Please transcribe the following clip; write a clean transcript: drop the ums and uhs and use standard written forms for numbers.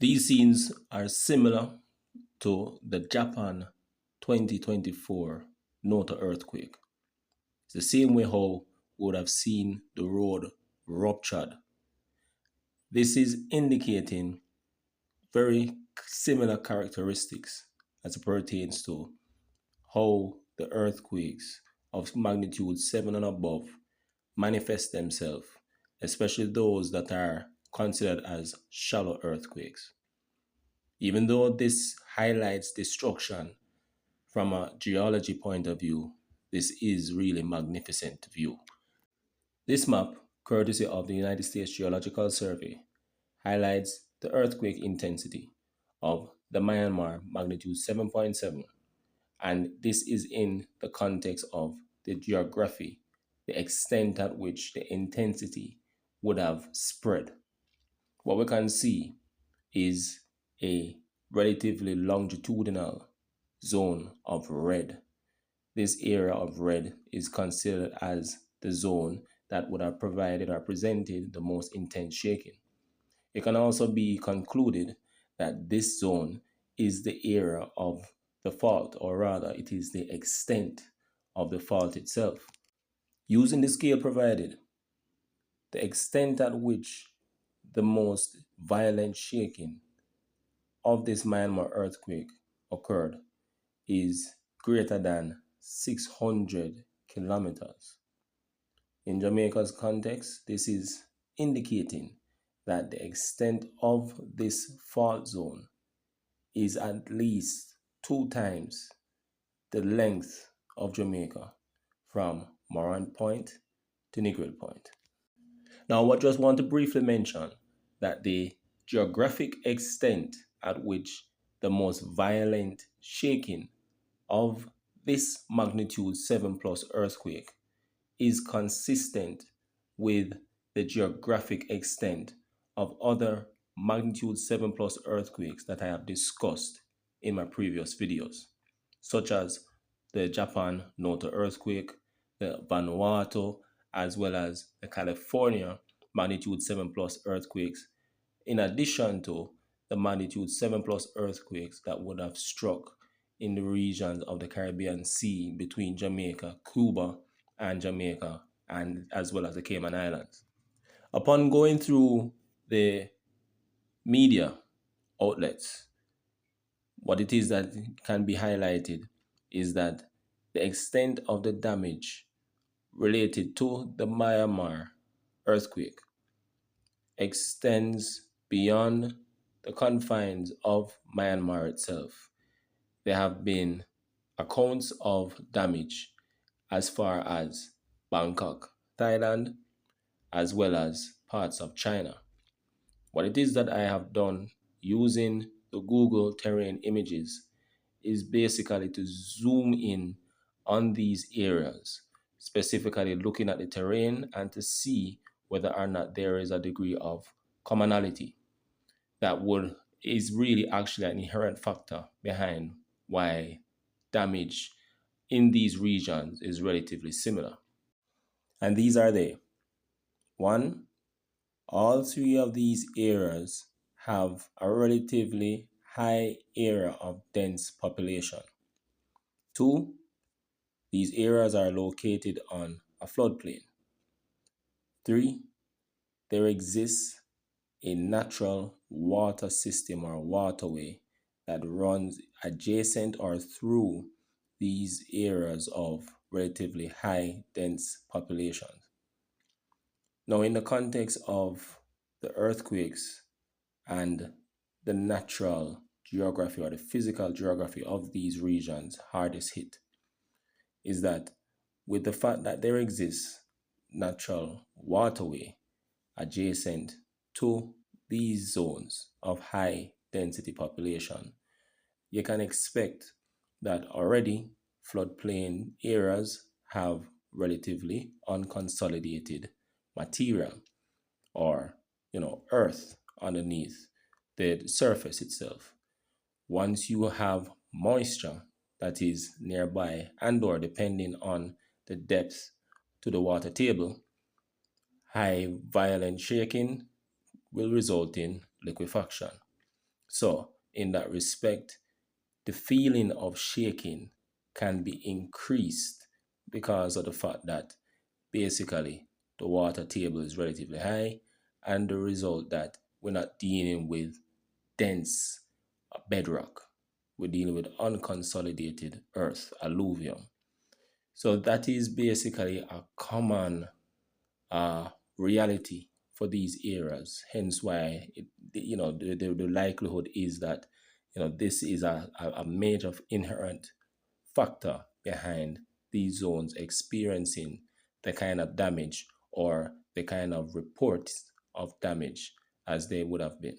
These scenes are similar to the Japan 2024 Noto earthquake. It's the same way how we would have seen the road ruptured. This is indicating very similar characteristics as it pertains to how the earthquakes of magnitude 7 and above manifest themselves, especially those that are considered as shallow earthquakes. Even though this highlights destruction from a geology point of view, this is really magnificent view. This map, courtesy of the United States Geological Survey, highlights the earthquake intensity of the Myanmar magnitude 7.7, and this is in the context of the geography, the extent at which the intensity would have spread. What we can see is a relatively longitudinal zone of red. This area of red is considered as the zone that would have provided or presented the most intense shaking. It can also be concluded that this zone is the area of the fault, or rather, it is the extent of the fault itself. Using the scale provided, the extent at which the most violent shaking of this Myanmar earthquake occurred is greater than 600 kilometers. In Jamaica's context, this is indicating that the extent of this fault zone is at least 2 times the length of Jamaica from Morant Point to Negril Point. Now, I just want to briefly mention that the geographic extent at which the most violent shaking of this magnitude 7 plus earthquake is consistent with the geographic extent of other magnitude 7 plus earthquakes that I have discussed in my previous videos, such as the Japan Noto earthquake, the Vanuatu, as well as the California magnitude 7 plus earthquakes, in addition to the magnitude 7 plus earthquakes that would have struck in the regions of the Caribbean Sea between Jamaica, Cuba, and Jamaica, and as well as the Cayman Islands. Upon going through the media outlets, what it is that can be highlighted is that the extent of the damage related to the Myanmar earthquake extends beyond the confines of Myanmar itself. There have been accounts of damage as far as Bangkok, Thailand, as well as parts of China. What it is that I have done using the Google terrain images is basically to zoom in on these areas, specifically looking at the terrain and to see whether or not there is a degree of commonality that is really actually an inherent factor behind why damage in these regions is relatively similar. And these are they. 1, all 3 of these areas have a relatively high area of dense population. 2, these areas are located on a floodplain. 3, there exists a natural water system or waterway that runs adjacent or through these areas of relatively high dense populations. Now, in the context of the earthquakes and the natural geography or the physical geography of these regions hardest hit, is that with the fact that there exists natural waterway adjacent to these zones of high density population, you can expect that already floodplain areas have relatively unconsolidated material, or earth underneath the surface itself. Once you have moisture that is nearby, and or depending on the depth to the water table, high violent shaking will result in liquefaction. So in that respect, the feeling of shaking can be increased because of the fact that basically the water table is relatively high, and the result that we're not dealing with dense bedrock. We're dealing with unconsolidated earth, alluvium. So that is basically a common uh, reality for these areas. Hence why the likelihood is that this is a major inherent factor behind these zones experiencing the kind of damage or the kind of reports of damage as they would have been.